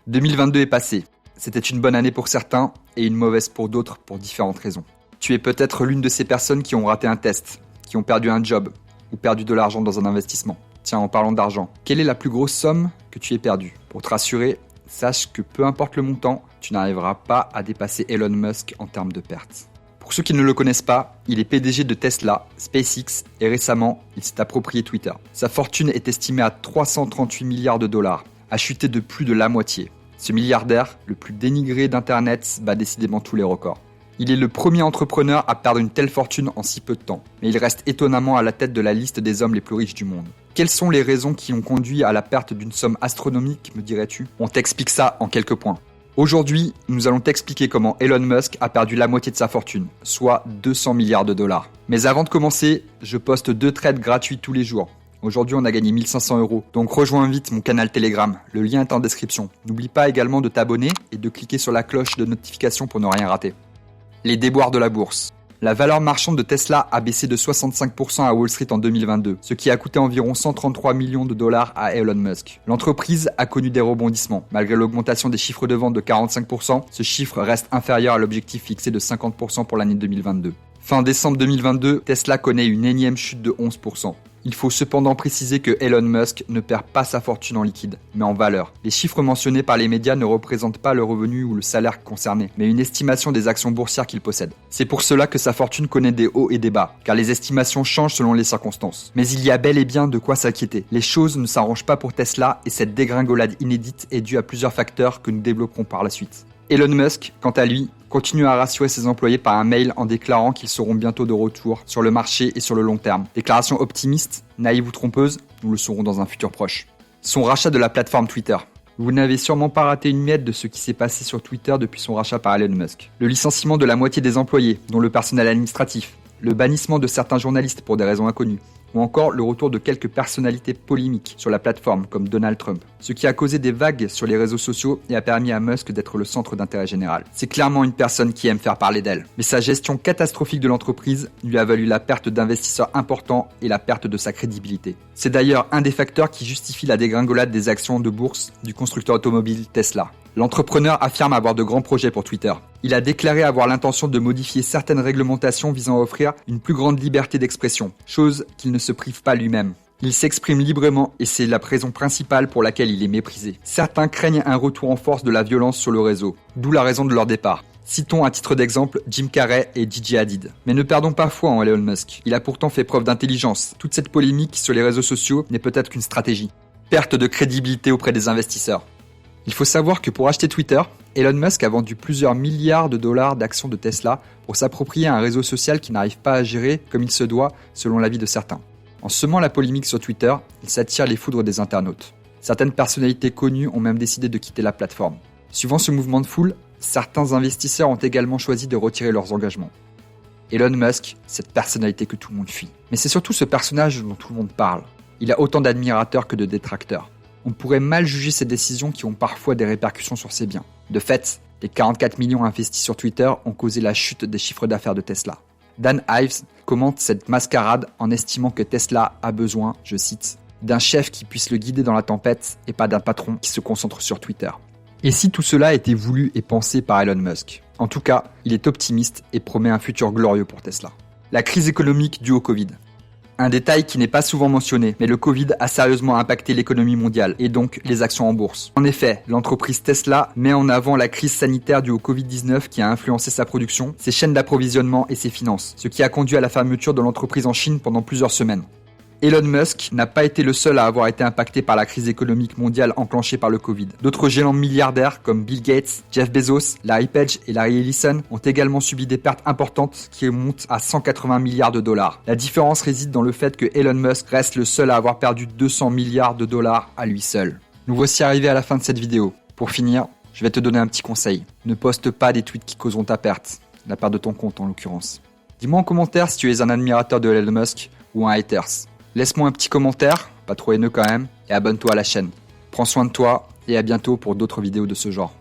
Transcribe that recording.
2022 est passé. C'était une bonne année pour certains et une mauvaise pour d'autres pour différentes raisons. Tu es peut-être l'une de ces personnes qui ont raté un test, qui ont perdu un job ou perdu de l'argent dans un investissement. Tiens, en parlant d'argent, quelle est la plus grosse somme que tu aies perdue? Pour te rassurer, sache que peu importe le montant, tu n'arriveras pas à dépasser Elon Musk en termes de pertes. Pour ceux qui ne le connaissent pas, il est PDG de Tesla, SpaceX et récemment, il s'est approprié Twitter. Sa fortune est estimée à 338 milliards de dollars, a chuté de plus de la moitié. Ce milliardaire, le plus dénigré d'Internet, bat décidément tous les records. Il est le premier entrepreneur à perdre une telle fortune en si peu de temps, mais il reste étonnamment à la tête de la liste des hommes les plus riches du monde. Quelles sont les raisons qui ont conduit à la perte d'une somme astronomique, me dirais-tu? On t'explique ça en quelques points. Aujourd'hui, nous allons t'expliquer comment Elon Musk a perdu la moitié de sa fortune, soit 200 milliards de dollars. Mais avant de commencer, je poste 2 trades gratuits tous les jours. Aujourd'hui, on a gagné 1500 €, donc rejoins vite mon canal Telegram, le lien est en description. N'oublie pas également de t'abonner et de cliquer sur la cloche de notification pour ne rien rater. Les déboires de la bourse. La valeur marchande de Tesla a baissé de 65% à Wall Street en 2022, ce qui a coûté environ 133 millions de dollars à Elon Musk. L'entreprise a connu des rebondissements. Malgré l'augmentation des chiffres de vente de 45%, ce chiffre reste inférieur à l'objectif fixé de 50% pour l'année 2022. Fin décembre 2022, Tesla connaît une énième chute de 11%. Il faut cependant préciser que Elon Musk ne perd pas sa fortune en liquide, mais en valeur. Les chiffres mentionnés par les médias ne représentent pas le revenu ou le salaire concerné, mais une estimation des actions boursières qu'il possède. C'est pour cela que sa fortune connaît des hauts et des bas, car les estimations changent selon les circonstances. Mais il y a bel et bien de quoi s'inquiéter. Les choses ne s'arrangent pas pour Tesla et cette dégringolade inédite est due à plusieurs facteurs que nous développerons par la suite. Elon Musk, quant à lui, continue à rassurer ses employés par un mail en déclarant qu'ils seront bientôt de retour sur le marché et sur le long terme. Déclaration optimiste, naïve ou trompeuse, nous le saurons dans un futur proche. Son rachat de la plateforme Twitter. Vous n'avez sûrement pas raté une miette de ce qui s'est passé sur Twitter depuis son rachat par Elon Musk. Le licenciement de la moitié des employés, dont le personnel administratif, le bannissement de certains journalistes pour des raisons inconnues, ou encore le retour de quelques personnalités polémiques sur la plateforme comme Donald Trump, ce qui a causé des vagues sur les réseaux sociaux et a permis à Musk d'être le centre d'intérêt général. C'est clairement une personne qui aime faire parler d'elle, mais sa gestion catastrophique de l'entreprise lui a valu la perte d'investisseurs importants et la perte de sa crédibilité. C'est d'ailleurs un des facteurs qui justifie la dégringolade des actions de bourse du constructeur automobile Tesla. L'entrepreneur affirme avoir de grands projets pour Twitter. Il a déclaré avoir l'intention de modifier certaines réglementations visant à offrir une plus grande liberté d'expression, chose qu'il ne se prive pas lui-même. Il s'exprime librement et c'est la raison principale pour laquelle il est méprisé. Certains craignent un retour en force de la violence sur le réseau, d'où la raison de leur départ. Citons à titre d'exemple Jim Carrey et Gigi Hadid. Mais ne perdons pas foi en Elon Musk. Il a pourtant fait preuve d'intelligence. Toute cette polémique sur les réseaux sociaux n'est peut-être qu'une stratégie. Perte de crédibilité auprès des investisseurs. Il faut savoir que pour acheter Twitter, Elon Musk a vendu plusieurs milliards de dollars d'actions de Tesla pour s'approprier un réseau social qui n'arrive pas à gérer comme il se doit selon l'avis de certains. En semant la polémique sur Twitter, il s'attire les foudres des internautes. Certaines personnalités connues ont même décidé de quitter la plateforme. Suivant ce mouvement de foule, certains investisseurs ont également choisi de retirer leurs engagements. Elon Musk, cette personnalité que tout le monde fuit. Mais c'est surtout ce personnage dont tout le monde parle. Il a autant d'admirateurs que de détracteurs. On pourrait mal juger ces décisions qui ont parfois des répercussions sur ses biens. De fait, les 44 millions investis sur Twitter ont causé la chute des chiffres d'affaires de Tesla. Dan Ives commente cette mascarade en estimant que Tesla a besoin, je cite, d'un chef qui puisse le guider dans la tempête et pas d'un patron qui se concentre sur Twitter. Et si tout cela était voulu et pensé par Elon Musk? En tout cas, il est optimiste et promet un futur glorieux pour Tesla. La crise économique due au Covid. Un détail qui n'est pas souvent mentionné, mais le Covid a sérieusement impacté l'économie mondiale et donc les actions en bourse. En effet, l'entreprise Tesla met en avant la crise sanitaire due au Covid-19 qui a influencé sa production, ses chaînes d'approvisionnement et ses finances, ce qui a conduit à la fermeture de l'entreprise en Chine pendant plusieurs semaines. Elon Musk n'a pas été le seul à avoir été impacté par la crise économique mondiale enclenchée par le Covid. D'autres géants milliardaires comme Bill Gates, Jeff Bezos, Larry Page et Larry Ellison ont également subi des pertes importantes qui montent à 180 milliards de dollars. La différence réside dans le fait que Elon Musk reste le seul à avoir perdu 200 milliards de dollars à lui seul. Nous voici arrivés à la fin de cette vidéo. Pour finir, je vais te donner un petit conseil. Ne poste pas des tweets qui causeront ta perte, la perte de ton compte en l'occurrence. Dis-moi en commentaire si tu es un admirateur de Elon Musk ou un haters. Laisse-moi un petit commentaire, pas trop haineux quand même, et abonne-toi à la chaîne. Prends soin de toi et à bientôt pour d'autres vidéos de ce genre.